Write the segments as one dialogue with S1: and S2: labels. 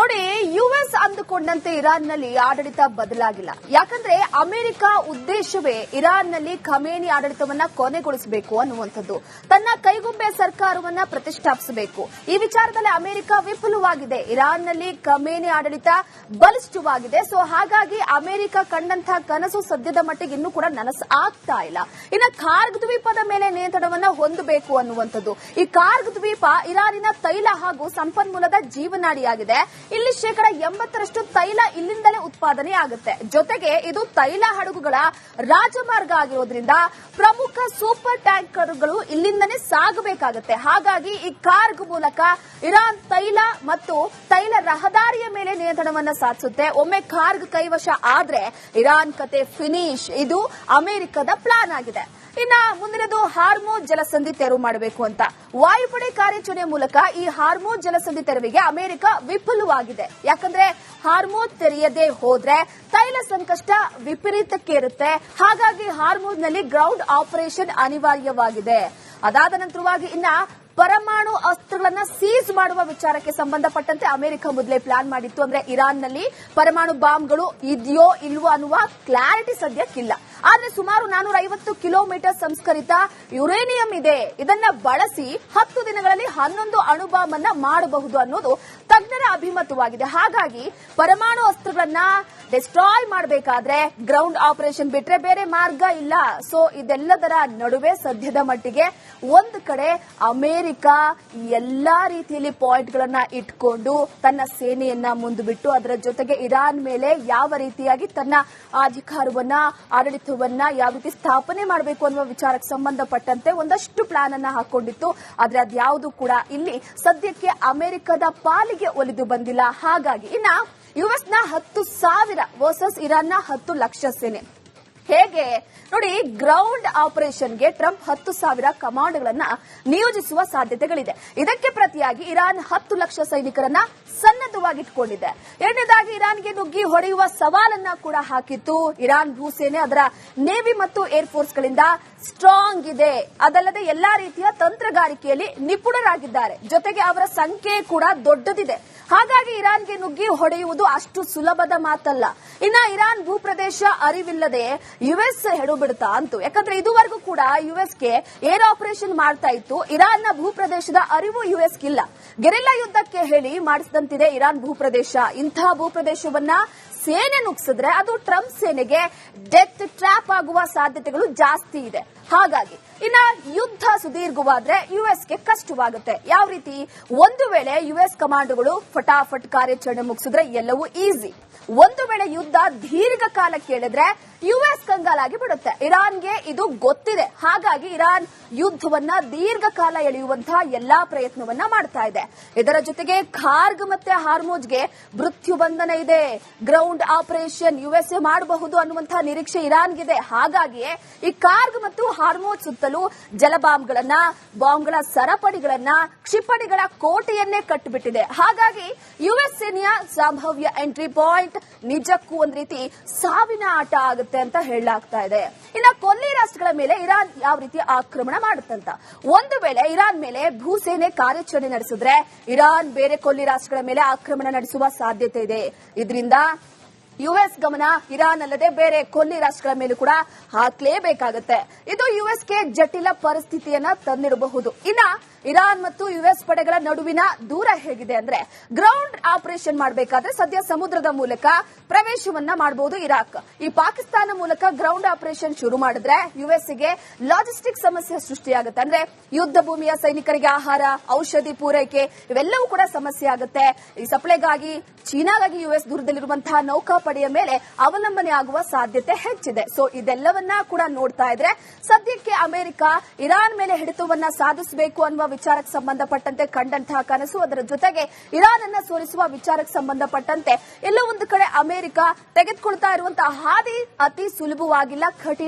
S1: ನೋಡಿ, ಯುಎಸ್ ಅಂದುಕೊಂಡಂತೆ ಇರಾನ್ನಲ್ಲಿ ಆಡಳಿತ ಬದಲಾಗಿಲ್ಲ. ಯಾಕಂದ್ರೆ ಅಮೆರಿಕ ಉದ್ದೇಶವೇ ಇರಾನ್ನಲ್ಲಿ ಖಮೇನಿ ಆಡಳಿತವನ್ನ ಕೊನೆಗೊಳಿಸಬೇಕು ಅನ್ನುವಂಥದ್ದು. ತನ್ನ ಕೈಗೊಂಬೆ ಸರ್ಕಾರವನ್ನ ಪ್ರತಿಷ್ಠಾಪಿಸಬೇಕು. ಈ ವಿಚಾರದಲ್ಲಿ ಅಮೆರಿಕ ವಿಫಲವಾಗಿದೆ. ಇರಾನ್ನಲ್ಲಿ ಖಮೇನಿ ಆಡಳಿತ ಬಲಿಷ್ಠವಾಗಿದೆ. ಸೊ ಹಾಗಾಗಿ ಅಮೆರಿಕ ಕಂಡಂತಹ ಕನಸು ಸದ್ಯದ ಮಟ್ಟಿಗೆ ಇನ್ನೂ ಕೂಡ ನನಸು ಆಗ್ತಾ ಇಲ್ಲ. ಇನ್ನು ಕಾರ್ಗ್ ದ್ವೀಪದ ಮೇಲೆ ನಿಯಂತ್ರಣವನ್ನ ಹೊಂದಬೇಕು ಅನ್ನುವಂಥದ್ದು. ಈ ಕಾರ್ಗ್ ದ್ವೀಪ ಇರಾನಿನ ತೈಲ ಹಾಗೂ ಸಂಪನ್ಮೂಲದ ಜೀವನಾಡಿಯಾಗಿದೆ. ಇಲ್ಲಿ 80% ತೈಲ ಇಲ್ಲಿಂದಲೇ ಉತ್ಪಾದನೆ ಆಗುತ್ತೆ. ಜೊತೆಗೆ ಇದು ತೈಲ ಹಡಗುಗಳ ರಾಜಮಾರ್ಗ ಆಗಿರೋದ್ರಿಂದ ಪ್ರಮುಖ ಸೂಪರ್ ಟ್ಯಾಂಕರ್ಗಳು ಇಲ್ಲಿಂದಲೇ ಸಾಗಬೇಕಾಗುತ್ತೆ. ಹಾಗಾಗಿ ಈ ಕಾರ್ಗ್ ಮೂಲಕ ಇರಾನ್ ತೈಲ ಮತ್ತು ತೈಲ ರಹದಾರಿಯ ಮೇಲೆ ನಿಯಂತ್ರಣವನ್ನ ಸಾಧಿಸುತ್ತೆ. ಒಮ್ಮೆ ಕಾರ್ಗ್ ಕೈವಶ ಆದ್ರೆ ಇರಾನ್ ಕತೆ ಫಿನಿಶ್. ಇದು ಅಮೆರಿಕದ ಪ್ಲಾನ್ ಆಗಿದೆ. ಇನ್ನ ಮುಂದಿನದು ಹಾರ್ಮೋಜ್ ಜಲಸಂಧಿ ತೆರವು ಮಾಡಬೇಕು ಅಂತ ವಾಯುಪಡೆ ಕಾರ್ಯಾಚರಣೆ ಮೂಲಕ ಈ ಹಾರ್ಮೋಜ್ ಜಲಸಂಧಿ ತೆರವಿಗೆ ಅಮೆರಿಕ ವಿಫಲವಾಗಿದೆ. ಯಾಕಂದ್ರೆ ಹಾರ್ಮೋಜ್ ತೆರೆಯದೇ ಹೋದ್ರೆ ತೈಲ ಸಂಕಷ್ಟ ವಿಪರೀತಕ್ಕೇರುತ್ತೆ. ಹಾಗಾಗಿ ಹಾರ್ಮೋಜ್ನಲ್ಲಿ ಗ್ರೌಂಡ್ ಆಪರೇಷನ್ ಅನಿವಾರ್ಯವಾಗಿದೆ. ಅದಾದ ನಂತರವಾಗಿ ಇನ್ನ ಪರಮಾಣು ಅಸ್ತ್ರಗಳನ್ನ ಸೀಸ್ ಮಾಡುವ ವಿಚಾರಕ್ಕೆ ಸಂಬಂಧಪಟ್ಟಂತೆ ಅಮೆರಿಕ ಮೊದಲೇ ಪ್ಲಾನ್ ಮಾಡಿತ್ತು. ಅಂದ್ರೆ ಇರಾನ್ನಲ್ಲಿ ಪರಮಾಣು ಬಾಂಬ್ಗಳು ಇದೆಯೋ ಇಲ್ವೋ ಅನ್ನುವ ಕ್ಲಾರಿಟಿ ಸದ್ಯಕ್ಕಿಲ್ಲ. ಆದ್ರೆ ಸುಮಾರು 450 ಕಿಲೋಮೀಟರ್ ಸಂಸ್ಕರಿತ ಯುರೇನಿಯಂ ಇದೆ. ಇದನ್ನ ಬಳಸಿ 10 ದಿನಗಳಲ್ಲಿ 11 ಅಣು ಬಾಂಬ್ ಅನ್ನ ಮಾಡಬಹುದು ಅನ್ನೋದು ತಜ್ಞರ ಅಭಿಮತವಾಗಿದೆ. ಹಾಗಾಗಿ ಪರಮಾಣು ಅಸ್ತ್ರಗಳನ್ನ ಡಿಸ್ಟ್ರಾಯ್ ಮಾಡಬೇಕಾದ್ರೆ ಗ್ರೌಂಡ್ ಆಪರೇಷನ್ ಬಿಟ್ರೆ ಬೇರೆ ಮಾರ್ಗ ಇಲ್ಲ. ಸೊ ಇದೆಲ್ಲದರ ನಡುವೆ ಸದ್ಯದ ಮಟ್ಟಿಗೆ ಒಂದು ಕಡೆ ಅಮೆರಿಕ ಎಲ್ಲಾ ರೀತಿಯಲ್ಲಿ ಪಾಯಿಂಟ್ಗಳನ್ನ ಇಟ್ಕೊಂಡು ತನ್ನ ಸೇನೆಯನ್ನ ಮುಂದುಬಿಟ್ಟು ಅದರ ಜೊತೆಗೆ ಇರಾನ್ ಮೇಲೆ ಯಾವ ರೀತಿಯಾಗಿ ತನ್ನ ಅಧಿಕಾರವನ್ನ ಆಡಳಿತವನ್ನ ಯಾವ ರೀತಿ ಸ್ಥಾಪನೆ ಮಾಡಬೇಕು ಅನ್ನುವ ವಿಚಾರಕ್ಕೆ ಸಂಬಂಧಪಟ್ಟಂತೆ ಒಂದಷ್ಟು ಪ್ಲಾನ್ ಅನ್ನ ಹಾಕೊಂಡಿತ್ತು. ಆದ್ರೆ ಅದ್ಯಾವುದು ಕೂಡ ಇಲ್ಲಿ ಸದ್ಯಕ್ಕೆ ಅಮೆರಿಕದ ಪಾಲಿಗೆ ಒಲಿದು ಬಂದಿಲ್ಲ. ಹಾಗಾಗಿ ಇನ್ನ ಯುಎಸ್ನ 10,000 ವರ್ಸಸ್ ಇರಾನ್ನ 10 ಲಕ್ಷ ಸೇನೆ. ಹೇಗೆ ನೋಡಿ, ಗ್ರೌಂಡ್ ಆಪರೇಷನ್ಗೆ ಟ್ರಂಪ್ 10,000 ಕಮಾಂಡ್ಗಳನ್ನ ನಿಯೋಜಿಸುವ ಸಾಧ್ಯತೆಗಳಿದೆ. ಇದಕ್ಕೆ ಪ್ರತಿಯಾಗಿ ಇರಾನ್ 10 ಲಕ್ಷ ಸೈನಿಕರನ್ನ ಸನ್ನದ್ಧವಾಗಿಟ್ಕೊಂಡಿದೆ. ಎರಡನೇದಾಗಿ ಇರಾನ್ಗೆ ನುಗ್ಗಿ ಹೊಡೆಯುವ ಸವಾಲನ್ನ ಕೂಡ ಹಾಕಿತ್ತು. ಇರಾನ್ ಭೂಸೇನೆ ಅದರ ನೇವಿ ಮತ್ತು ಏರ್ ಫೋರ್ಸ್ಗಳಿಂದ ಸ್ಟ್ರಾಂಗ್ ಇದೆ. ಅದಲ್ಲದೆ ಎಲ್ಲಾ ರೀತಿಯ ತಂತ್ರಗಾರಿಕೆಯಲ್ಲಿ ನಿಪುಣರಾಗಿದ್ದಾರೆ. ಜೊತೆಗೆ ಅವರ ಸಂಖ್ಯೆ ಕೂಡ ದೊಡ್ಡದಿದೆ. ಹಾಗಾಗಿ ಇರಾನ್ಗೆ ನುಗ್ಗಿ ಹೊಡೆಯುವುದು ಅಷ್ಟು ಸುಲಭದ ಮಾತಲ್ಲ. ಇನ್ನ ಇರಾನ್ ಭೂಪ್ರದೇಶ ಅರಿವಿಲ್ಲದೆ ಯುಎಸ್ ಹೆಡು ಬಿಡುತ್ತಾ ಅಂತು. ಯಾಕಂದ್ರೆ ಇದುವರೆಗೂ ಕೂಡ ಯುಎಸ್ಗೆ ಏರ್ ಆಪರೇಷನ್ ಮಾಡ್ತಾ ಇತ್ತು. ಇರಾನ್ನ ಭೂಪ್ರದೇಶದ ಅರಿವು ಯುಎಸ್ಗಿಲ್ಲ. ಗೆರಿಲ್ಲಾ ಯುದ್ಧಕ್ಕೆ ಹೇಳಿ ಮಾಡಿಸಿದಂತಿದೆ ಇರಾನ್ ಭೂಪ್ರದೇಶ. ಇಂತಹ ಭೂಪ್ರದೇಶವನ್ನ ಸೇನೆ ನುಗ್ಸಿದ್ರೆ ಅದು ಟ್ರಂಪ್ ಸೇನೆಗೆ ಡೆತ್ ಟ್ರ್ಯಾಪ್ ಆಗುವ ಸಾಧ್ಯತೆಗಳು ಜಾಸ್ತಿ ಇದೆ. ಹಾಗಾಗಿ ಇನ್ನ ಯುದ್ಧ ಸುದೀರ್ಘವಾದ್ರೆ ಯುಎಸ್ಗೆ ಕಷ್ಟವಾಗುತ್ತೆ. ಯಾವ ರೀತಿ? ಒಂದು ವೇಳೆ ಯುಎಸ್ ಕಮಾಂಡೋಗಳು ಫಟಾಫಟ್ ಕಾರ್ಯಾಚರಣೆ ಮುಗಿಸಿದ್ರೆ ಎಲ್ಲವೂ ಈಸಿ. ಒಂದು ವೇಳೆ ಯುದ್ಧ ದೀರ್ಘಕಾಲ ಕೇಳಿದ್ರೆ ಯುಎಸ್ ಕಂಗಾಲಾಗಿ ಬಿಡುತ್ತೆ. ಇರಾನ್ಗೆ ಇದು ಗೊತ್ತಿದೆ. ಹಾಗಾಗಿ ಇರಾನ್ ಯುದ್ಧವನ್ನ ದೀರ್ಘಕಾಲ ಎಳೆಯುವಂತಹ ಎಲ್ಲಾ ಪ್ರಯತ್ನವನ್ನ ಮಾಡ್ತಾ ಇದೆ. ಇದರ ಜೊತೆಗೆ ಖಾರ್ಗ್ ಮತ್ತೆ ಹಾರ್ಮೋಜ್ಗೆ ಮೃತ್ಯು ಬಂಧನ ಇದೆ. ಗ್ರೌಂಡ್ ಆಪರೇಷನ್ ಯುಎಸ್ಎ ಮಾಡಬಹುದು ಅನ್ನುವಂತಹ ನಿರೀಕ್ಷೆ ಇರಾನ್ಗಿದೆ. ಹಾಗಾಗಿಯೇ ಈ ಖಾರ್ಗ್ ಮತ್ತು ಹಾರ್ಮೋಜ್ ಸುತ್ತಲೂ ಜಲಬಾಂಬ್ಗಳನ್ನ, ಬಾಂಬ್ಗಳ ಸರಪಳಿಗಳನ್ನ, ಕ್ಷಿಪಣಿಗಳ ಕೋಟೆಯನ್ನೇ ಕಟ್ಟಿಬಿಟ್ಟಿದೆ. ಹಾಗಾಗಿ ಯುಎಸ್ ಸೇನೆಯ ಸಂಭಾವ್ಯ ಎಂಟ್ರಿ ಪಾಯಿಂಟ್ ನಿಜಕ್ಕೂ ಒಂದ್ ರೀತಿ ಸಾವಿನ ಆಟ ಆಗುತ್ತೆ ಅಂತ ಹೇಳಲಾಗ್ತಾ ಇದೆ. ಇನ್ನು ಕೊಲ್ಲಿ ರಾಷ್ಟ್ರಗಳ ಮೇಲೆ ಇರಾನ್ ಯಾವ ರೀತಿ ಆಕ್ರಮಣ ಮಾಡುತ್ತಂತ. ಒಂದು ವೇಳೆ ಇರಾನ್ ಮೇಲೆ ಭೂಸೇನೆ ಕಾರ್ಯಾಚರಣೆ ನಡೆಸಿದ್ರೆ ಇರಾನ್ ಬೇರೆ ಕೊಲ್ಲಿ ರಾಷ್ಟ್ರಗಳ ಮೇಲೆ ಆಕ್ರಮಣ ನಡೆಸುವ ಸಾಧ್ಯತೆ ಇದೆ. ಇದರಿಂದ ಯುಎಸ್ ಗಮನ ಇರಾನ್ ಅಲ್ಲದೆ ಬೇರೆ ಕೊಲ್ಲಿ ರಾಷ್ಟ್ರಗಳ ಮೇಲೂ ಕೂಡ ಹಾಕಲೇಬೇಕಾಗುತ್ತೆ. ಇದು ಯುಎಸ್ಗೆ ಜಟಿಲ ಪರಿಸ್ಥಿತಿಯನ್ನ ತಂದಿರಬಹುದು. ಇನ್ನ ಇರಾನ್ ಮತ್ತು ಯುಎಸ್ ಪಡೆಗಳ ನಡುವಿನ ದೂರ ಹೇಗಿದೆ ಅಂದ್ರೆ, ಗ್ರೌಂಡ್ ಆಪರೇಷನ್ ಮಾಡಬೇಕಾದ್ರೆ ಸದ್ಯ ಸಮುದ್ರದ ಮೂಲಕ ಪ್ರವೇಶವನ್ನ ಮಾಡಬಹುದು ಇರಾಕ್. ಈ ಪಾಕಿಸ್ತಾನ ಮೂಲಕ ಗ್ರೌಂಡ್ ಆಪರೇಷನ್ ಶುರು ಮಾಡಿದ್ರೆ ಯುಎಸ್ಗೆ ಲಾಜಿಸ್ಟಿಕ್ ಸಮಸ್ಯೆ ಸೃಷ್ಟಿಯಾಗುತ್ತೆ. ಅಂದ್ರೆ ಯುದ್ಧ ಭೂಮಿಯ ಸೈನಿಕರಿಗೆ ಆಹಾರ, ಔಷಧಿ ಪೂರೈಕೆ ಇವೆಲ್ಲವೂ ಕೂಡ ಸಮಸ್ಯೆ ಆಗುತ್ತೆ. ಈ ಸಪ್ಲೈಗಾಗಿ ಚೀನಾಗಾಗಿ ಯುಎಸ್ ದೂರದಲ್ಲಿರುವಂತಹ ನೌಕಾಪಡೆಯ ಮೇಲೆ ಅವಲಂಬನೆ ಆಗುವ ಸಾಧ್ಯತೆ ಹೆಚ್ಚಿದೆ. ಸೊ ಇದೆಲ್ಲವನ್ನ ಕೂಡ ನೋಡ್ತಾ ಇದ್ರೆ ಸದ್ಯಕ್ಕೆ ಅಮೆರಿಕ ಇರಾನ್ ಮೇಲೆ ಹಿಡಿತವನ್ನ ಸಾಧಿಸಬೇಕು ಅನ್ನುವ ವಿಚಾರಕ್ಕೆ ಸಂಬಂಧಪಟ್ಟಂತೆ ಕಂಡಂತಹ ಕನಸು, ಅದರ ಜೊತೆಗೆ ಇರಾನ್ ಅನ್ನ ಸೋಲಿಸುವ ವಿಚಾರಕ್ಕೆ ಸಂಬಂಧಪಟ್ಟಂತೆ ಎಲ್ಲೋ ಒಂದು ಕಡೆ ಅಮೆರಿಕ ತೆಗೆದುಕೊಳ್ತಾ ಇರುವಂತಹ ಹಾದಿ ಅತಿ ಸುಲಭವಾಗಿಲ್ಲ.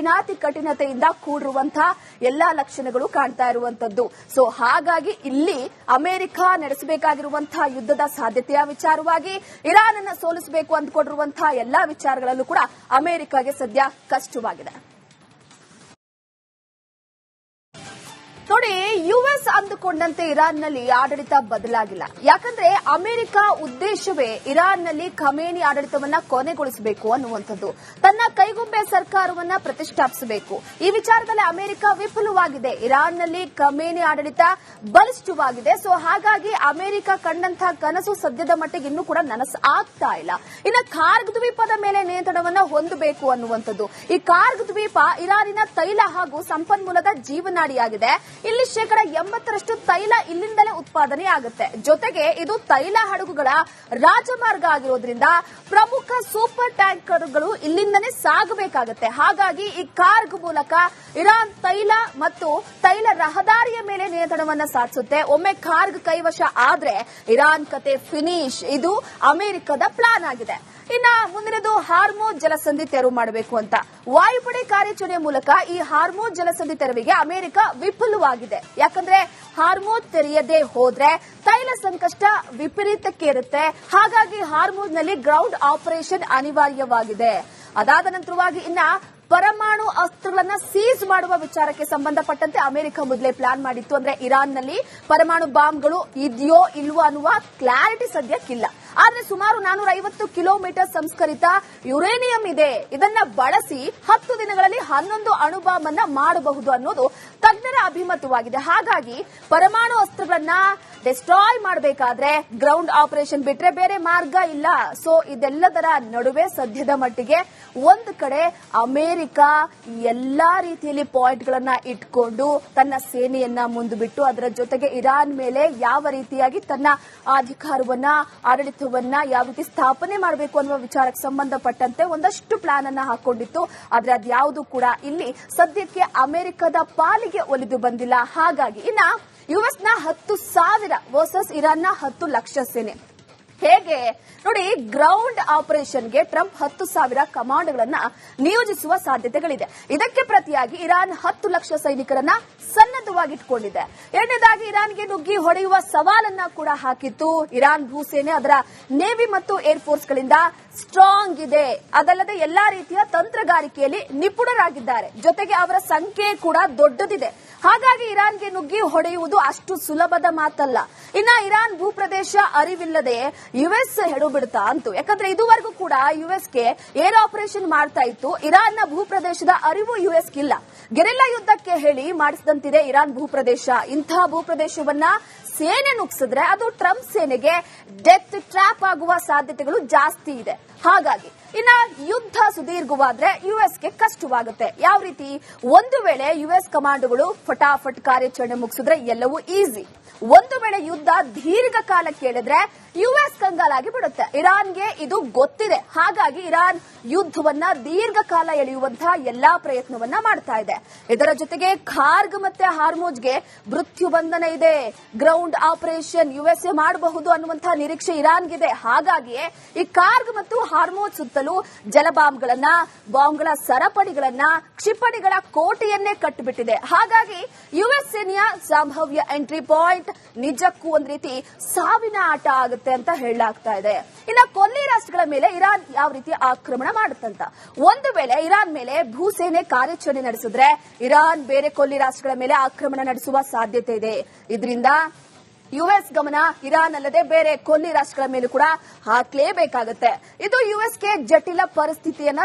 S1: ಕಠಿಣತೆಯಿಂದ ಕೂಡಿರುವಂತಹ ಎಲ್ಲಾ ಲಕ್ಷಣಗಳು ಕಾಣ್ತಾ ಇರುವಂತದ್ದು. ಸೊ ಹಾಗಾಗಿ ಇಲ್ಲಿ ಅಮೆರಿಕ ನಡೆಸಬೇಕಾಗಿರುವಂತಹ ಯುದ್ಧದ ಸಾಧ್ಯತೆಯ ವಿಚಾರವಾಗಿ ಇರಾನ್ ಅನ್ನ ಸೋಲಿಸಬೇಕು ಅಂದುಕೊಂಡಿರುವಂತಹ ಎಲ್ಲಾ ವಿಚಾರಗಳಲ್ಲೂ ಕೂಡ ಅಮೆರಿಕಗೆ ಸದ್ಯ ಕಷ್ಟವಾಗಿದೆ. ನೋಡಿ, ಯುಎಸ್ ಅಂದುಕೊಂಡಂತೆ ಇರಾನ್ನಲ್ಲಿ ಆಡಳಿತ ಬದಲಾಗಿಲ್ಲ. ಯಾಕಂದ್ರೆ ಅಮೆರಿಕ ಉದ್ದೇಶವೇ ಇರಾನ್ನಲ್ಲಿ ಖಮೇನಿ ಆಡಳಿತವನ್ನ ಕೊನೆಗೊಳಿಸಬೇಕು ಅನ್ನುವಂಥದ್ದು. ತನ್ನ ಕೈಗೊಂಬೆ ಸರ್ಕಾರವನ್ನ ಪ್ರತಿಷ್ಠಾಪಿಸಬೇಕು. ಈ ವಿಚಾರದಲ್ಲಿ ಅಮೆರಿಕ ವಿಫಲವಾಗಿದೆ. ಇರಾನ್ನಲ್ಲಿ ಖಮೇನಿ ಆಡಳಿತ ಬಲಿಷ್ಠವಾಗಿದೆ. ಸೊ ಹಾಗಾಗಿ ಅಮೆರಿಕ ಕಂಡಂತಹ ಕನಸು ಸದ್ಯದ ಮಟ್ಟಿಗೆ ಇನ್ನೂ ಕೂಡ ನನಸು ಆಗ್ತಾ ಇಲ್ಲ. ಇನ್ನು ಕಾರ್ಗ್ ದ್ವೀಪದ ಮೇಲೆ ನಿಯಂತ್ರಣವನ್ನ ಹೊಂದಬೇಕು ಅನ್ನುವಂಥದ್ದು. ಈ ಕಾರ್ಗ್ ದ್ವೀಪ ಇರಾನಿನ ತೈಲ ಹಾಗೂ ಸಂಪನ್ಮೂಲದ ಜೀವನಾಡಿಯಾಗಿದೆ. ಇಲ್ಲಿ 80% ತೈಲ ಇಲ್ಲಿಂದಲೇ ಉತ್ಪಾದನೆ ಆಗುತ್ತೆ. ಜೊತೆಗೆ ಇದು ತೈಲ ಹಡಗುಗಳ ರಾಜಮಾರ್ಗ ಆಗಿರೋದ್ರಿಂದ ಪ್ರಮುಖ ಸೂಪರ್ ಟ್ಯಾಂಕರ್ಗಳು ಇಲ್ಲಿಂದನೇ ಸಾಗಬೇಕಾಗುತ್ತೆ. ಹಾಗಾಗಿ ಈ ಕಾರ್ಗ್ ಮೂಲಕ ಇರಾನ್ ತೈಲ ಮತ್ತು ತೈಲ ರಹದಾರಿಯ ಮೇಲೆ ನಿಯಂತ್ರಣವನ್ನ ಸಾಧಿಸುತ್ತೆ. ಒಮ್ಮೆ ಕಾರ್ಗ್ ಕೈವಶ ಆದ್ರೆ ಇರಾನ್ ಕತೆ ಫಿನಿಶ್. ಇದು ಅಮೆರಿಕದ ಪ್ಲಾನ್ ಆಗಿದೆ. ಇನ್ನ ಮುಂದಿನದು ಹಾರ್ಮೋಜ್ ಜಲಸಂಧಿ ತೆರವು ಮಾಡಬೇಕು ಅಂತ ವಾಯುಪಡೆ ಕಾರ್ಯಾಚರಣೆ ಮೂಲಕ ಈ ಹಾರ್ಮೋಜ್ ಜಲಸಂಧಿ ತೆರವಿಗೆ ಅಮೆರಿಕ ವಿಫಲವಾಗಿದೆ. ಯಾಕಂದ್ರೆ ಹಾರ್ಮೋಜ್ ತೆರೆಯದೇ ಹೋದ್ರೆ ತೈಲ ಸಂಕಷ್ಟ ವಿಪರೀತಕ್ಕೇರುತ್ತೆ. ಹಾಗಾಗಿ ಹಾರ್ಮೋಜ್ನಲ್ಲಿ ಗ್ರೌಂಡ್ ಆಪರೇಷನ್ ಅನಿವಾರ್ಯವಾಗಿದೆ. ಅದಾದ ನಂತರವಾಗಿ ಇನ್ನ ಪರಮಾಣು ಅಸ್ತ್ರಗಳನ್ನ ಸೀಸ್ ಮಾಡುವ ವಿಚಾರಕ್ಕೆ ಸಂಬಂಧಪಟ್ಟಂತೆ ಅಮೆರಿಕ ಮೊದಲೇ ಪ್ಲಾನ್ ಮಾಡಿತ್ತು. ಅಂದ್ರೆ ಇರಾನ್ನಲ್ಲಿ ಪರಮಾಣು ಬಾಂಬ್ಗಳು ಇದೆಯೋ ಇಲ್ವೋ ಅನ್ನುವ ಕ್ಲಾರಿಟಿ ಸದ್ಯಕ್ಕಿಲ್ಲ. ಆದ್ರೆ ಸುಮಾರು 450 ಕಿಲೋಮೀಟರ್ ಸಂಸ್ಕರಿತ ಯುರೇನಿಯಂ ಇದೆ. ಇದನ್ನ ಬಳಸಿ 10 ದಿನಗಳಲ್ಲಿ 11 ಅಣು ಬಾಂಬ್ ಅನ್ನ ಮಾಡಬಹುದು ಅನ್ನೋದು ತಜ್ಞರ ಅಭಿಮತವಾಗಿದೆ. ಹಾಗಾಗಿ ಪರಮಾಣು ಅಸ್ತ್ರಗಳನ್ನ ಡಿಸ್ಟ್ರಾಯ್ ಮಾಡಬೇಕಾದ್ರೆ ಗ್ರೌಂಡ್ ಆಪರೇಷನ್ ಬಿಟ್ರೆ ಬೇರೆ ಮಾರ್ಗ ಇಲ್ಲ. ಸೊ ಇದೆಲ್ಲದರ ನಡುವೆ ಸದ್ಯದ ಮಟ್ಟಿಗೆ ಒಂದು ಕಡೆ ಅಮೆರಿಕ ಎಲ್ಲಾ ರೀತಿಯಲ್ಲಿ ಪಾಯಿಂಟ್ಗಳನ್ನ ಇಟ್ಕೊಂಡು ತನ್ನ ಸೇನೆಯನ್ನ ಮುಂದುಬಿಟ್ಟು ಅದರ ಜೊತೆಗೆ ಇರಾನ್ ಮೇಲೆ ಯಾವ ರೀತಿಯಾಗಿ ತನ್ನ ಅಧಿಕಾರವನ್ನ ಆಡಳಿತವನ್ನ ಯಾವ ರೀತಿ ಸ್ಥಾಪನೆ ಮಾಡಬೇಕು ಅನ್ನುವ ವಿಚಾರಕ್ಕೆ ಸಂಬಂಧಪಟ್ಟಂತೆ ಒಂದಷ್ಟು ಪ್ಲಾನ್ ಅನ್ನ ಹಾಕೊಂಡಿತ್ತು. ಆದ್ರೆ ಅದ್ಯಾವುದು ಕೂಡ ಇಲ್ಲಿ ಸದ್ಯಕ್ಕೆ ಅಮೆರಿಕದ ಪಾಲಿಗೆ ಒಲಿದು ಬಂದಿಲ್ಲ. ಹಾಗಾಗಿ ಇನ್ನ ಯುಎಸ್ನ 10,000 ವರ್ಸಸ್ ಇರಾನ್ನ 10 ಲಕ್ಷ ಸೇನೆ. ಹೇಗೆ ನೋಡಿ, ಗ್ರೌಂಡ್ ಆಪರೇಷನ್ಗೆ ಟ್ರಂಪ್ 10,000 ಕಮಾಂಡ್ಗಳನ್ನ ನಿಯೋಜಿಸುವ ಸಾಧ್ಯತೆಗಳಿದೆ. ಇದಕ್ಕೆ ಪ್ರತಿಯಾಗಿ ಇರಾನ್ 10 ಲಕ್ಷ ಸೈನಿಕರನ್ನ ಸನ್ನದ್ಧವಾಗಿಟ್ಕೊಂಡಿದೆ. ಎರಡನೇದಾಗಿ ಇರಾನ್ಗೆ ನುಗ್ಗಿ ಹೊಡೆಯುವ ಸವಾಲನ್ನ ಕೂಡ ಹಾಕಿತ್ತು. ಇರಾನ್ ಭೂಸೇನೆ ಅದರ ನೇವಿ ಮತ್ತು ಏರ್ ಫೋರ್ಸ್ಗಳಿಂದ ಸ್ಟ್ರಾಂಗ್ ಇದೆ. ಅದಲ್ಲದೆ ಎಲ್ಲಾ ರೀತಿಯ ತಂತ್ರಗಾರಿಕೆಯಲ್ಲಿ ನಿಪುಣರಾಗಿದ್ದಾರೆ. ಜೊತೆಗೆ ಅವರ ಸಂಖ್ಯೆ ಕೂಡ ದೊಡ್ಡದಿದೆ. ಹಾಗಾಗಿ ಇರಾನ್ಗೆ ನುಗ್ಗಿ ಹೊಡೆಯುವುದು ಅಷ್ಟು ಸುಲಭದ ಮಾತಲ್ಲ. ಇನ್ನ ಇರಾನ್ ಭೂಪ್ರದೇಶ ಅರಿವಿಲ್ಲದೆ ಯುಎಸ್ ಹೆಡು ಬಿಡುತ್ತಾ ಅಂತು. ಯಾಕಂದ್ರೆ ಇದುವರೆಗೂ ಕೂಡ ಯುಎಸ್ಗೆ ಏರ್ ಆಪರೇಷನ್ ಮಾಡ್ತಾ ಇತ್ತು. ಇರಾನ್ನ ಭೂಪ್ರದೇಶದ ಅರಿವು ಯುಎಸ್ಗಿಲ್ಲ. ಗೆರಿಲ್ಲಾ ಯುದ್ಧಕ್ಕೆ ಹೇಳಿ ಮಾಡಿಸಿದಂತಿದೆ ಇರಾನ್ ಭೂಪ್ರದೇಶ. ಇಂತಹ ಭೂಪ್ರದೇಶವನ್ನ ಸೇನೆ ನುಗ್ಸಿದ್ರೆ ಅದು ಟ್ರಂಪ್ ಸೇನೆಗೆ ಡೆತ್ ಟ್ರ್ಯಾಪ್ ಆಗುವ ಸಾಧ್ಯತೆಗಳು ಜಾಸ್ತಿ ಇದೆ. ಹಾಗಾಗಿ ಇನ್ನ ಯುದ್ಧ ಸುದೀರ್ಘವಾದ್ರೆ ಯುಎಸ್ಗೆ ಕಷ್ಟವಾಗುತ್ತೆ. ಯಾವ ರೀತಿ? ಒಂದು ವೇಳೆ ಯುಎಸ್ ಕಮಾಂಡೋಗಳು ಫಟಾಫಟ್ ಕಾರ್ಯಾಚರಣೆ ಮುಗಿಸಿದ್ರೆ ಎಲ್ಲವೂ ಈಸಿ. ಒಂದು ವೇಳೆ ಯುದ್ಧ ದೀರ್ಘಕಾಲ ಕೇಳಿದ್ರೆ ಯುಎಸ್ ಕಂಗಾಲಾಗಿ ಬಿಡುತ್ತೆ. ಇರಾನ್ಗೆ ಇದು ಗೊತ್ತಿದೆ. ಹಾಗಾಗಿ ಇರಾನ್ ಯುದ್ಧವನ್ನ ದೀರ್ಘಕಾಲ ಎಳೆಯುವಂತಹ ಎಲ್ಲಾ ಪ್ರಯತ್ನವನ್ನ ಮಾಡ್ತಾ ಇದೆ. ಇದರ ಜೊತೆಗೆ ಖಾರ್ಗ್ ಮತ್ತೆ ಹಾರ್ಮೋಜ್ಗೆ ಮೃತ್ಯು ಬಂಧನ ಇದೆ. ಗ್ರೌಂಡ್ ಆಪರೇಷನ್ ಯುಎಸ್ಎ ಮಾಡಬಹುದು ಅನ್ನುವಂತಹ ನಿರೀಕ್ಷೆ ಇರಾನ್ಗಿದೆ. ಹಾಗಾಗಿಯೇ ಈ ಖಾರ್ಗ್ ಮತ್ತು ಹಾರ್ಮೋಜ್ ಸುತ್ತಲೂ ಜಲಬಾಂಬ್ಗಳನ್ನ, ಬಾಂಬ್ಗಳ ಸರಪಳಿಗಳನ್ನ, ಕ್ಷಿಪಣಿಗಳ ಕೋಟೆಯನ್ನೇ ಕಟ್ಟಿಬಿಟ್ಟಿದೆ. ಹಾಗಾಗಿ ಯುಎಸ್ ಸೇನೆಯ ಸಂಭಾವ್ಯ ಎಂಟ್ರಿ ಪಾಯಿಂಟ್ ನಿಜಕ್ಕೂ ಒಂದ್ ರೀತಿ ಸಾವಿನ ಆಟ ಆಗುತ್ತೆ ಅಂತ ಹೇಳಲಾಗ್ತಾ ಇದೆ. ಇನ್ನು ಕೊಲ್ಲಿ ರಾಷ್ಟ್ರಗಳ ಮೇಲೆ ಇರಾನ್ ಯಾವ ರೀತಿ ಆಕ್ರಮಣ ಮಾಡುತ್ತಂತ. ಒಂದು ವೇಳೆ ಇರಾನ್ ಮೇಲೆ ಭೂಸೇನೆ ಕಾರ್ಯಾಚರಣೆ ನಡೆಸಿದ್ರೆ ಇರಾನ್ ಬೇರೆ ಕೊಲ್ಲಿ ರಾಷ್ಟ್ರಗಳ ಮೇಲೆ ಆಕ್ರಮಣ ನಡೆಸುವ ಸಾಧ್ಯತೆ ಇದೆ. ಇದರಿಂದ ಯುಎಸ್ ಗಮನ ಇರಾನ್ ಅಲ್ಲದೆ ಬೇರೆ ಕೊಲ್ಲಿ ರಾಷ್ಟ್ರಗಳ ಮೇಲೂ ಕೂಡ ಹಾಕಲೇಬೇಕಾಗುತ್ತೆ. ಇದು ಯುಎಸ್ಗೆ ಜಟಿಲ ಪರಿಸ್ಥಿತಿಯನ್ನ